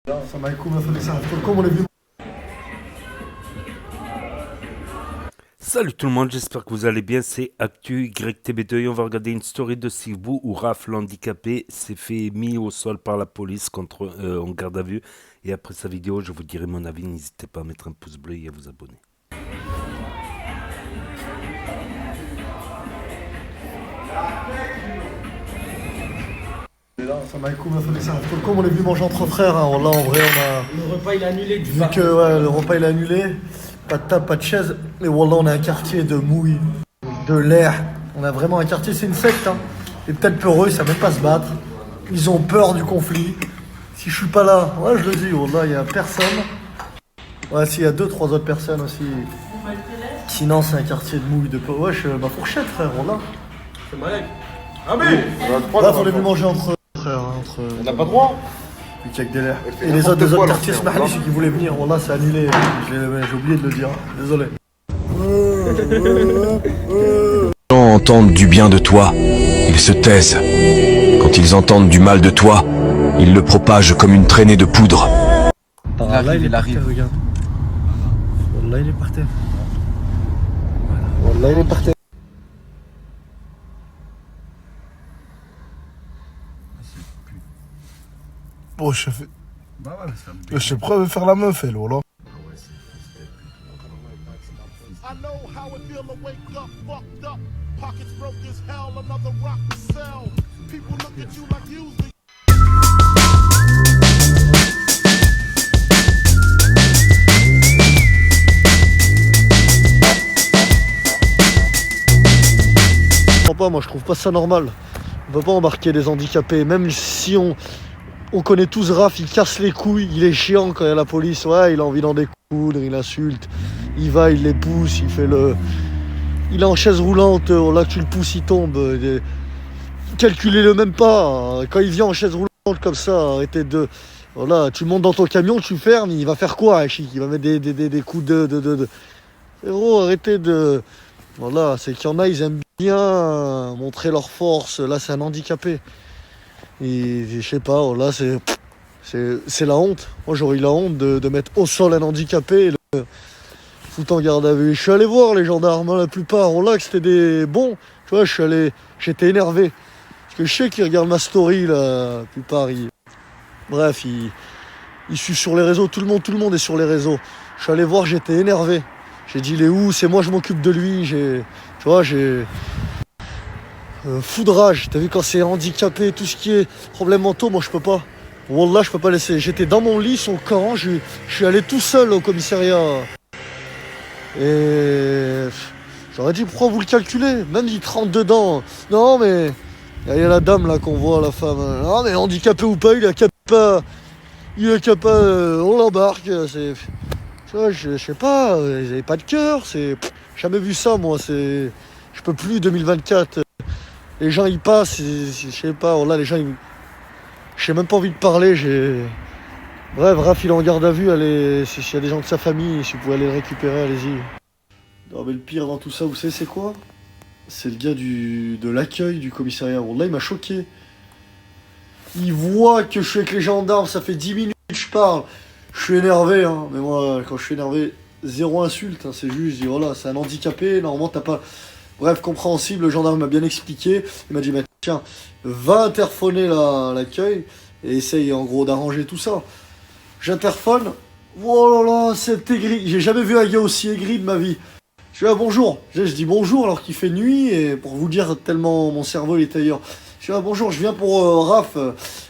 Ça m'a écouté, ça comme on l'a vu. Salut tout le monde, j'espère que vous allez bien, c'est Actu YTB2 et on va regarder une story de Sibou où Raph, l'handicapé, s'est fait mis au sol par la police en garde à vue. Et après sa vidéo, je vous dirai mon avis, n'hésitez pas à mettre un pouce bleu et à vous abonner. Ça m'a écouté, ça comme on l'a vu manger entre frères. Hein. Là, en vrai, on a. Le repas il est annulé du Vu que ouais, le repas il est annulé, pas de table, pas de chaise. Mais voilà, on a un quartier de mouille, de l'air. On a vraiment un quartier, c'est une secte. Hein. Et peut-être peureux, ils savent même pas se battre. Ils ont peur du conflit. Si je suis pas là, ouais, je le dis, là, il y a personne. Ouais, s'il y a 2-3 autres personnes aussi. Sinon, c'est un quartier de mouille, de peur. Ouais, ma fourchette, frère, là. C'est malade. Ah mais Là, on est venu manger entre frères. on n'a pas droit. Vu qu'il y a que des l'air. Et les autres quartiers, c'est Mahali, ceux qui voulaient venir. Voilà, c'est annulé. J'ai oublié de le dire. Désolé. Les gens entendent du bien de toi, ils se taisent. Quand ils entendent du mal de toi, ils le propagent comme une traînée de poudre. Là, il arrive. Regarde. Là, il est par terre. Là, il est par terre. Bon, je suis prêt à faire la meuf, elle, voilà. I know how it feel to wake up, fucked up. Pockets broke as hell, another rock to sell. People look at you like you the Moi, je trouve pas ça normal. On peut pas embarquer des handicapés, même si on connaît tous Raph, il casse les couilles, il est chiant quand il y a la police, ouais, il a envie d'en découdre, il insulte, il va, il les pousse, il est en chaise roulante, là que tu le pousses, il tombe. Calculez-le même pas, quand il vient en chaise roulante comme ça, arrêtez de... Voilà, tu montes dans ton camion, tu fermes, il va faire quoi, chic? Il va mettre des coups de... Héros, arrêtez de... Voilà, c'est qu'il y en a, ils aiment bien montrer leur force, là c'est un handicapé. Et je sais pas, là c'est la honte. Moi j'aurais eu la honte de mettre au sol un handicapé et le foutre en garde à vue. Je suis allé voir les gendarmes, la plupart, là que c'était des bons. Tu vois, j'étais énervé. Parce que je sais qu'ils regardent ma story, là, la plupart. Bref, ils suivent sur les réseaux, tout le monde est sur les réseaux. Je suis allé voir, j'étais énervé. J'ai dit, il est où? C'est moi, je m'occupe de lui. Tu vois, j'ai... foudrage, t'as vu quand c'est handicapé, tout ce qui est problème mentaux, moi je peux pas. Wallah, je peux pas laisser. J'étais dans mon lit, son camp, je suis allé tout seul au commissariat. Et j'aurais dit pourquoi vous le calculez? Même il te rentre dedans. Non mais il y a la dame là qu'on voit, la femme. Non mais handicapé ou pas, il a qu'à pas. On l'embarque. C'est. Tu vois, je sais pas, ils avaient pas de cœur, c'est. J'ai jamais vu ça moi, c'est. Je peux plus 2024. Les gens ils passent, je sais pas, là les gens ils... J'ai même pas envie de parler, Bref, Raph il est en garde à vue, allez, s'il y a des gens de sa famille, si vous pouvez aller le récupérer, allez-y. Non mais le pire dans tout ça, vous savez c'est quoi? C'est le gars de l'accueil du commissariat. Là il m'a choqué. Il voit que je suis avec les gendarmes, ça fait 10 minutes que je parle. Je suis énervé, hein, mais moi quand je suis énervé, zéro insulte, hein, c'est juste, je dis voilà, c'est un handicapé, normalement t'as pas... Bref, compréhensible, le gendarme m'a bien expliqué. Il m'a dit, bah, tiens, va interphoner l'accueil et essaye en gros d'arranger tout ça. J'interphone. Oh là là, c'est aigri. J'ai jamais vu un gars aussi aigri de ma vie. Je dis, ah bonjour. Je dis bonjour alors qu'il fait nuit et pour vous dire tellement mon cerveau il est ailleurs. Je dis, ah bonjour, je viens pour Raph,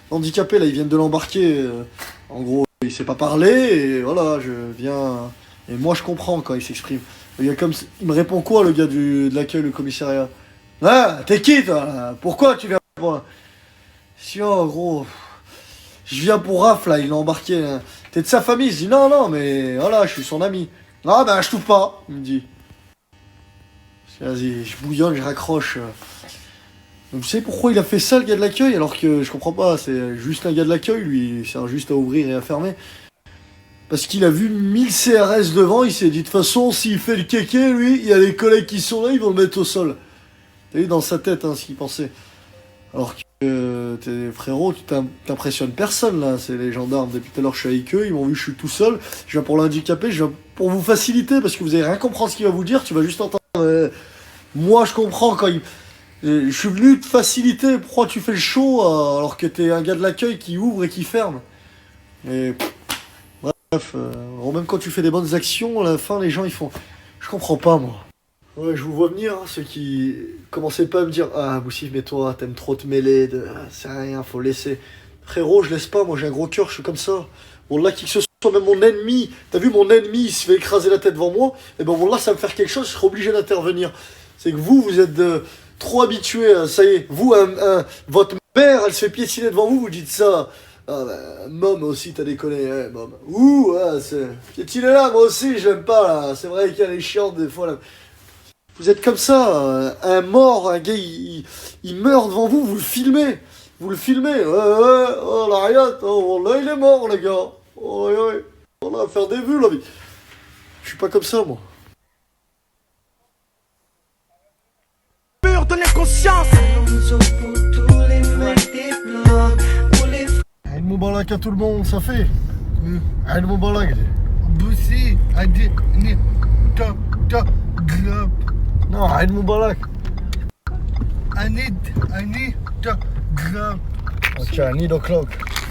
handicapé, là, ils viennent de l'embarquer. En gros, il sait pas parler et voilà, je viens... Et moi je comprends quand il s'exprime. Il me répond quoi le gars de l'accueil, le commissariat? Ah, t'es qui toi? Pourquoi tu viens pour moi? Si oh gros, je viens pour Raph là, il l'a embarqué. Là. T'es de sa famille? Je dis non, non, mais voilà, je suis son ami. Ah ben je touche pas, il me dit. Vas-y, je bouillonne, je raccroche. Donc, vous savez pourquoi il a fait ça le gars de l'accueil? Alors que je comprends pas, c'est juste un gars de l'accueil, lui, il sert juste à ouvrir et à fermer. Parce qu'il a vu 1000 CRS devant, il s'est dit de toute façon, s'il fait le kéké, lui, il y a les collègues qui sont là, ils vont le mettre au sol. T'as vu dans sa tête hein, ce qu'il pensait. Alors Frérot, tu t'impressionnes personne là, c'est les gendarmes. Depuis tout à l'heure, je suis avec eux, ils m'ont vu, je suis tout seul. Je viens pour l'handicapé, je viens pour vous faciliter parce que vous allez rien comprendre ce qu'il va vous dire, tu vas juste entendre. Moi, je comprends quand il. Je suis venu te faciliter, pourquoi tu fais le show alors que t'es un gars de l'accueil qui ouvre et qui ferme. Et. Bref, même quand tu fais des bonnes actions, à la fin, les gens ils font. Je comprends pas, moi. Ouais, je vous vois venir, hein, ceux qui commençaient pas à me dire ah Boussif, mais toi t'aimes trop te mêler, c'est rien, faut laisser. Frérot, je laisse pas, moi j'ai un gros cœur, je suis comme ça. Bon là, qui que ce soit, même mon ennemi, t'as vu mon ennemi, il se fait écraser la tête devant moi, et ben bon là ça va me faire quelque chose, je serai obligé d'intervenir. C'est que vous êtes trop habitués, ça y est, vous, votre mère, elle se fait piétiner devant vous, vous dites ça. Ah bah, Mom aussi, t'as déconné, hein, Mom. Ouh, c'est... Piétiner là, moi aussi, j'aime pas, là. C'est vrai qu'elle est chiante des fois, là. Vous êtes comme ça, un mort, un gars, il meurt devant vous, vous le filmez. Vous le filmez, oh la rien, oh là il est mort, les gars. Oh, on va faire des vues, là. Mais... Je suis pas comme ça, moi. Mur de l'inconscience. Aïe Moubarak à tout le monde, ça fait. Aïe Moubarak. Boussi, Adi, Ni, Ta, Grab. Non, Aïe Moubarak. Anid, Ani, Ta, Grab. Ok, need o'clock.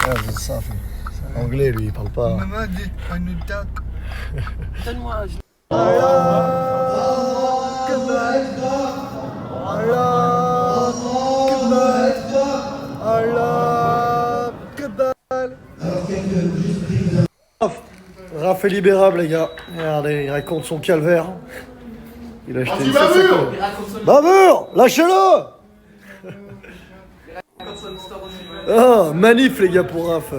Ouais, c'est ça, fait. Anglais, lui, il parle pas. Mamadi, Anutak. Donne-moi. Raph est libérable, les gars. Regardez, il raconte son calvaire. Il a acheté une Bavure. Bavure, lâchez-le. Oh, manif, les gars, pour Raph.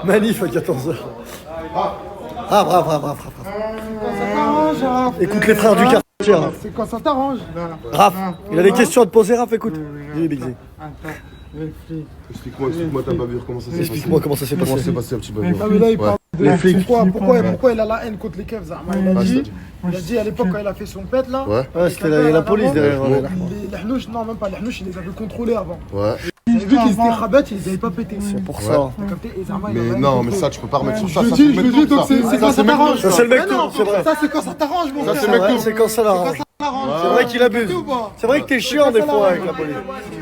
Manif à 14h. Ah, brave. Écoute les frères du quartier, Raph. C'est quand ça t'arrange. Raph, il a des questions à te poser, Raph, écoute. Dis, Big Z. Explique-moi ta bavure, comment ça s'est passé. Explique-moi comment ça s'est Comment passé. ça s'est passé un petit bavure. Ah mais là il parle de Les flics. pourquoi il a la haine contre les keufs, Zahma. Il a dit à l'époque quand il a fait son pet là. Ouais. Ouais, c'était la police derrière. Les hnouches, non même pas, les hnouches il les avait contrôlés avant. Ouais. Vu qu'ils étaient rabat, ils les avaient pas pété. C'est pour ça. T'as capté. Et Zahma, il a Mais rien non, contre mais eux. ça, tu peux pas remettre sur ça. Je Ça, dis, c'est Mektoub, donc c'est ça. quand ça t'arrange. Ça, c'est le Mais Mektoub, non, c'est vrai. Ça c'est quand ça t'arrange mon Ça, frère. c'est Ouais, Mektoub. c'est quand ça l'arrange. C'est vrai qu'il abuse. C'est vrai que t'es chiant des fois avec la police.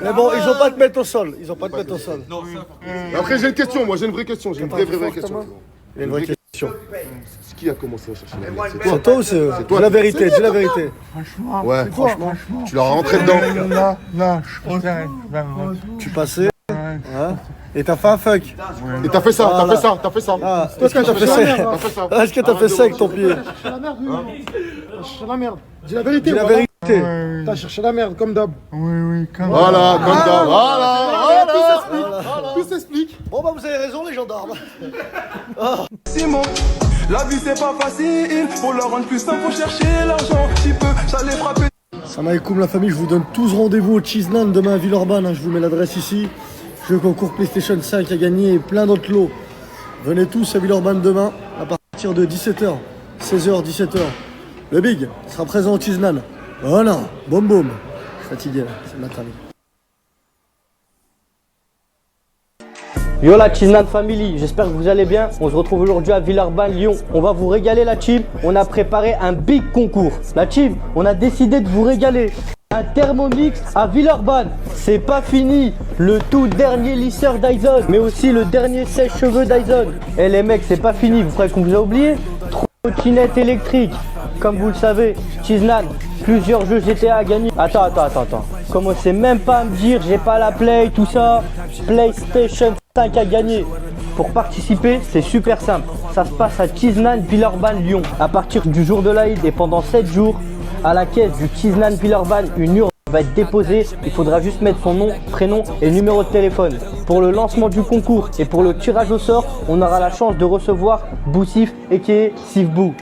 Mais bon, ils ont pas à te mettre au sol. Ils ont pas à te mettre au sol. Après, j'ai une question, moi, j'ai une vraie question. J'ai une vraie question. Il y a une vraie question. C'est qui a commencé à chercher la merde? C'est C'est toi ou c'est eux? toi. Dis la vérité, dis la vérité. Ouais, Franchement. tu leur as rentré dedans. Là, je Tu passais. Hein? Et t'as fait un fuck. Et t'as fait ça, Voilà. t'as fait ça. Ah, est-ce que t'as fait ça? T'as fait ça. Est-ce que t'as fait ça avec ton pied? cherché la merde, oui. T'as cherché la merde. Dis la vérité. Dis la voilà. vérité. T'as cherché la merde comme d'hab. Voilà, comme ça. Voilà. Tout s'explique. Bon bah vous avez raison les gendarmes. Simon, la vie c'est pas facile. Pour le rendre plus simple, faut chercher l'argent. Si peu, ça les frapper. Salam alaikum la famille, je vous donne tous rendez-vous au Cheeseland demain à Villeurbanne, hein. Je vous mets l'adresse ici. Jeu concours PlayStation 5 à gagner et plein d'autres lots. Venez tous à Villeurbanne demain à partir de 17h, 16h, 17h. Le Big sera présent au Cheeseland. Voilà, boum boum. Je suis fatigué là, c'est le matin. Yo la Cheeseland Family, j'espère que vous allez bien. On se retrouve aujourd'hui à Villeurbanne, Lyon. On va vous régaler la team. On a préparé un big concours. La team, on a décidé de vous régaler. Un Thermomix à Villeurbanne. C'est pas fini. Le tout dernier lisseur Dyson, mais aussi le dernier sèche-cheveux Dyson. Et les mecs, c'est pas fini. Vous croyez qu'on vous a oublié? Trottinette électrique. Comme vous le savez, Cheeseland, plusieurs jeux GTA à gagner. Attends. Commencez même pas à me dire j'ai pas la Play, tout ça. PlayStation 5 à gagner. Pour participer, c'est super simple. Ça se passe à Cheeseland Villeurbanne Lyon. À partir du jour de l'Aïd et pendant 7 jours, à la caisse du Cheeseland Villeurbanne, une urne va être déposée. Il faudra juste mettre son nom, prénom et numéro de téléphone. Pour le lancement du concours et pour le tirage au sort, on aura la chance de recevoir Boussif et Sifbou.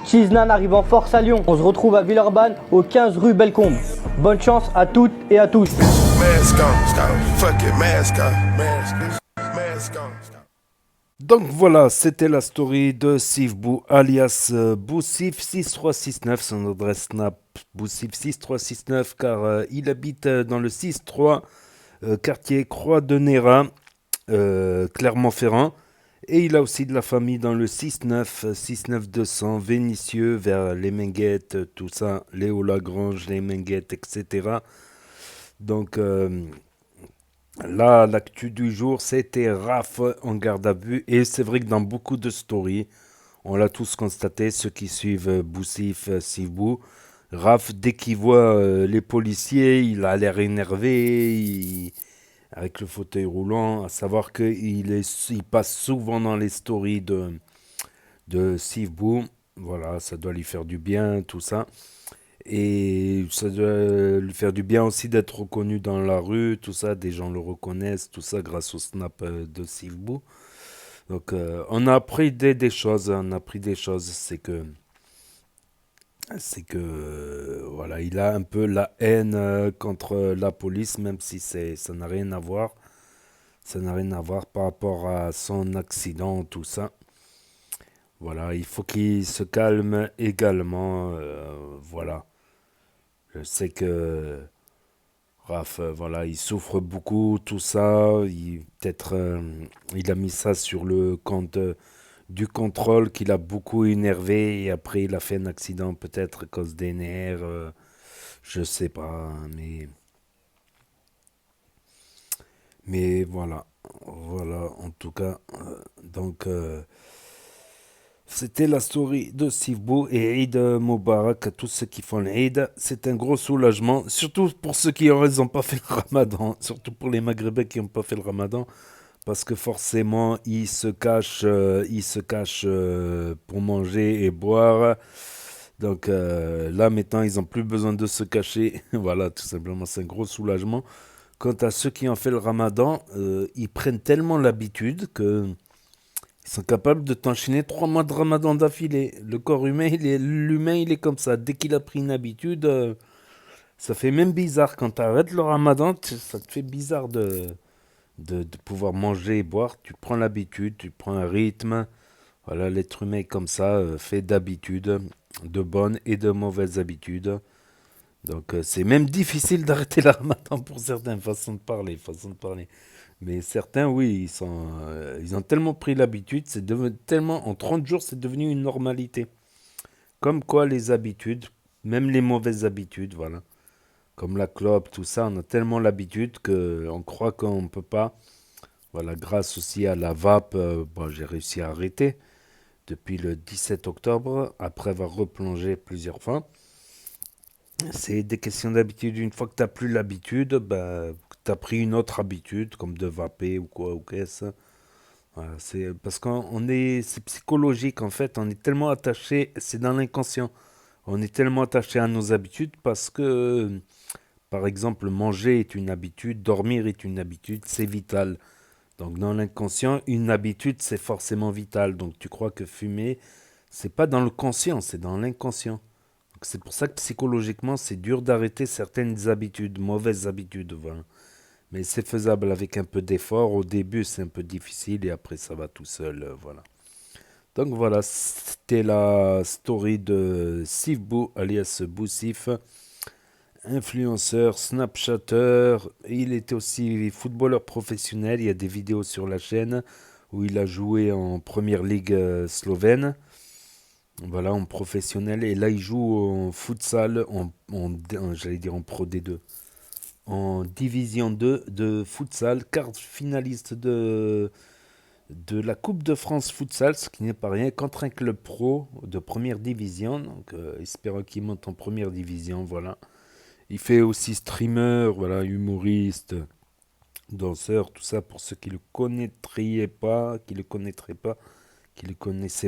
Cheeseland arrive en force à Lyon. On se retrouve à Villeurbanne, au 15 rue Bellecombe. Bonne chance à toutes et à tous. Donc voilà, c'était la story de Sifbou alias Boussif6369, son adresse snap Boussif6369 car il habite dans le 6-3 quartier Croix de Néra, Clermont-Ferrand. Et il a aussi de la famille dans le 69200, Vénissieux, vers les Minguettes, tout ça, Léo Lagrange, les Minguettes, etc. Donc là, l'actu du jour, c'était Raph en garde à vue. Et c'est vrai que dans beaucoup de stories, on l'a tous constaté, ceux qui suivent Boussif, Sivbou, Raph, dès qu'il voit les policiers, il a l'air énervé, avec le fauteuil roulant, à savoir qu'il passe souvent dans les stories de Sivbou. Voilà, ça doit lui faire du bien, tout ça. Et ça doit lui faire du bien aussi d'être reconnu dans la rue, tout ça, des gens le reconnaissent, tout ça, grâce au snap de Sivbou. Donc, on a appris des choses, c'est que voilà, il a un peu la haine contre la police, même si ça n'a rien à voir. Ça n'a rien à voir par rapport à son accident, tout ça. Voilà, il faut qu'il se calme également. Voilà. Je sais que Raph, voilà, il souffre beaucoup, tout ça. Peut-être il a mis ça sur le compte du contrôle qu'il a beaucoup énervé et après il a fait un accident peut-être à cause des nerfs, je sais pas, mais voilà, en tout cas, donc c'était la story de Sivbou et Eid Moubarak à tous ceux qui font l'Eid. C'est un gros soulagement, surtout pour ceux qui n'ont pas fait le ramadan, surtout pour les Maghrébins qui n'ont pas fait le ramadan. Parce que forcément, ils se cachent pour manger et boire. Donc là, maintenant, ils n'ont plus besoin de se cacher. Voilà, tout simplement, c'est un gros soulagement. Quant à ceux qui ont fait le ramadan, ils prennent tellement l'habitude qu'ils sont capables de t'enchaîner 3 mois de ramadan d'affilée. Le corps humain, l'humain, il est comme ça. Dès qu'il a pris une habitude, ça fait même bizarre. Quand tu arrêtes le ramadan, ça te fait bizarre de pouvoir manger et boire. Tu prends l'habitude, tu prends un rythme. Voilà, l'être humain est comme ça, fait d'habitudes, de bonnes et de mauvaises habitudes. Donc c'est même difficile d'arrêter le ramadan pour certains, façon de parler. Mais certains, oui, ils ont tellement pris l'habitude, tellement, en 30 jours, c'est devenu une normalité. Comme quoi les habitudes, même les mauvaises habitudes, voilà. Comme la clope, tout ça, on a tellement l'habitude qu'on croit qu'on ne peut pas. Voilà, grâce aussi à la vape, j'ai réussi à arrêter depuis le 17 octobre, après avoir replongé plusieurs fois. C'est des questions d'habitude. Une fois que tu n'as plus l'habitude, tu as pris une autre habitude, comme de vaper ou quoi, ou qu'est-ce. Voilà, c'est parce c'est psychologique en fait, on est tellement attaché, c'est dans l'inconscient. On est tellement attaché à nos habitudes parce que par exemple, manger est une habitude, dormir est une habitude, c'est vital. Donc dans l'inconscient, une habitude, c'est forcément vital. Donc tu crois que fumer, c'est pas dans le conscient, c'est dans l'inconscient. Donc c'est pour ça que psychologiquement, c'est dur d'arrêter certaines habitudes, mauvaises habitudes. Voilà. Mais c'est faisable avec un peu d'effort. Au début, c'est un peu difficile et après, ça va tout seul. Voilà. Donc voilà, c'était la story de Sivbou, alias Boussif. Influenceur, snapchatter, il était aussi footballeur professionnel, il y a des vidéos sur la chaîne où il a joué en première ligue slovène, voilà, en professionnel, et là il joue en futsal, j'allais dire en Pro D2, en Division 2 de futsal, quart finaliste de la Coupe de France futsal, ce qui n'est pas rien, contre un club pro de première division, donc espérons qu'il monte en première division, voilà. Il fait aussi streamer, voilà, humoriste, danseur, tout ça pour ceux qui le connaîtraient pas, qui le connaissaient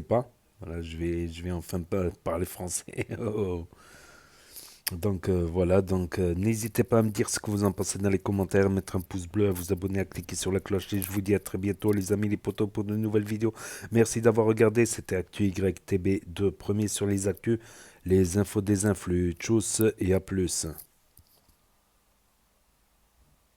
pas. Voilà, je vais enfin parler français. Oh. Donc voilà, n'hésitez pas à me dire ce que vous en pensez dans les commentaires, mettre un pouce bleu, à vous abonner, à cliquer sur la cloche et je vous dis à très bientôt les amis, les potos pour de nouvelles vidéos. Merci d'avoir regardé, c'était Actu YTB 2, premier sur les actus, les infos des influx. Tchuss et à plus.